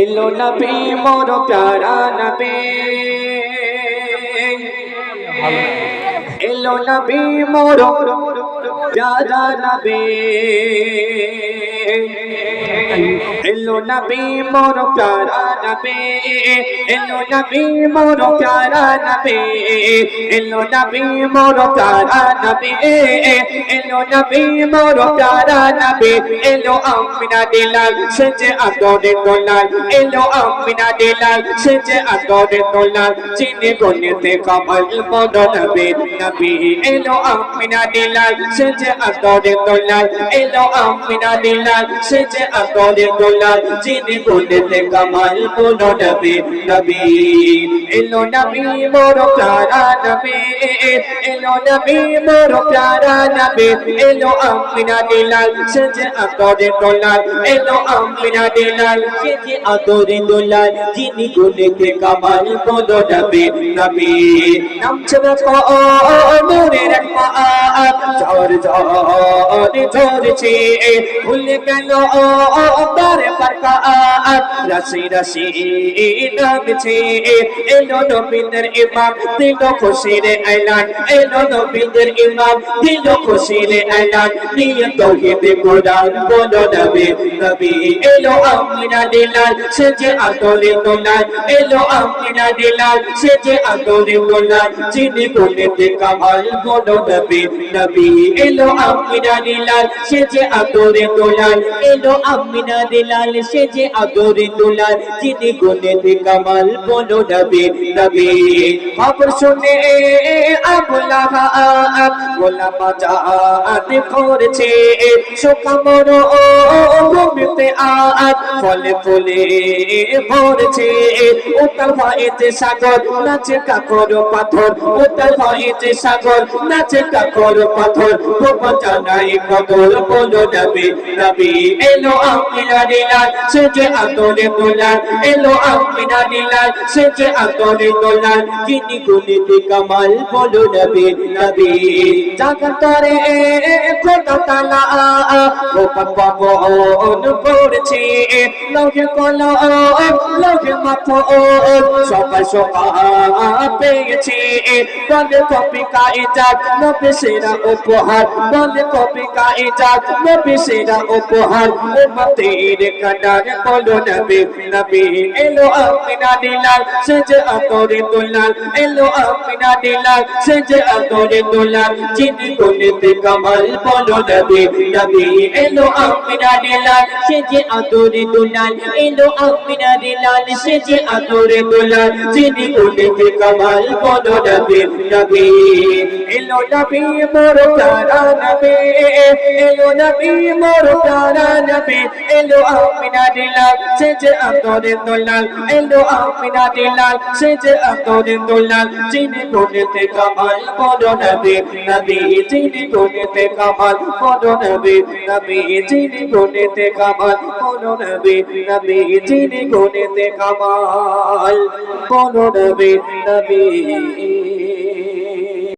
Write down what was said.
এলো নবী মোর প্যারা নবী, এলো নবী মোর প্যারা নবী, এলো নবী মোর প্যারা নবী, এলো নবী মোর প্যারা নবী, এলো নবী মোর প্যারা নবী, এলো নবী মোর প্যারা নবী, এলো আমিনা দিলাল সেজে আদরে দোলাল, এলো আমিনা দিলাল সেজে আদরে দোলাল, চিনে গনেতে কমল মোর নবী নবী, এলো আমিনা দিলাল সেজে আদরে দোলাল, এলো আমিনা দিলাল সেজে আদরে দোলাল, চিনে গনেতে কমল মোর নবী নবী, এলো নবী মোর প্যারা নবী, এলো নবী মোর প্যারা নবী, এলো আমিনা দিলাল সেজে আদরে দোলাল, এলো আমিনা দিলাল সেজে আদরে দোলাল, যিনি গুনেতে কামাল বলো নবী নবী, নামছে ও নূরের পাক ঝড় ঝড় ঝরছে, ভুলে গেল তার বরকত রাশি রাশি নামছে, এলো নবীদের ইমাম দিল খুশির এলান, এলো নবীদের ইমাম দিল খুশির এলান, নিয়ে তাওহীদ কোরআন বলো নবী নবী, এলো আমিনা দিলাল সেজে আদরে দোলাল, এলো আমিনা দিলাল সেজে আদরে দোলাল, যিনি গুনেতে কামাল বলো নবী নবী, এলো আমিনা দিলাল সেজে আদরে দোলাল, এলো আমিনা দিলাল সেজে আদরে দোলাল, যিনি গুনেতে কামাল বলো নবী নবী, খবর শুনে আবু লাহাব গোলাম আজাদ করছে, শোকামর ভূমিতে আজ ফলে ফলে ভরছে, উতাল হয়েছে সাগর নাচে কাকর পাথর, উতাল হয়েছে সাগর নাচে কাকর পাথর, গোপন জানাই কদর বলো নবী নবী, এলো আমিনা দিলাল সেজে আদরে দোলাল, এলো আমিনা দিলাল সেজে আদরে দোলাল, যিনি গুনেতে কামাল বলো নবী নবী, জাগতরে খোদা তাআলা গোপন পাবন করছে, লৌহে কলম লৌহে মাহফুজ সবাই সবাই পেয়েছে, বলে কবি কায়েদাত নবী সেরা উপহার, বলে কবি কায়েদাত নবী সেরা উপহার, উম্মতের কাঁডার বলো নবী নবী, এলো আমিনা দিলাল সেজে আদরে দোলাল, এলো আমিনা দিলাল সেজে আদরে দোলাল, যিনি গুনেতে কামাল বলো নবী নবী, এলো আমিনা দিলাল সেজে আদরে দোলাল, এলো আমিনা দিলাল সেজে আদরে দোলাল, যিনি গুনেতে কামাল বলো নবী নবী, এলো নবী মোর প্যারা নবী, এলো নবী মোর প্যারা নবী, এলো আমিনা দিলাল সেজে আদরে দোলাল, এলো আমিনা দিলাল সেজে আদরে দোলাল, যিনি গুনেতে কামাল বলো নবী নবী, যিনি গুনেতে কামাল বলো নবী নবী, যিনি গুনেতে কামাল বলো নবী নবী, যিনি গুনেতে কামাল বলো নবী নবী।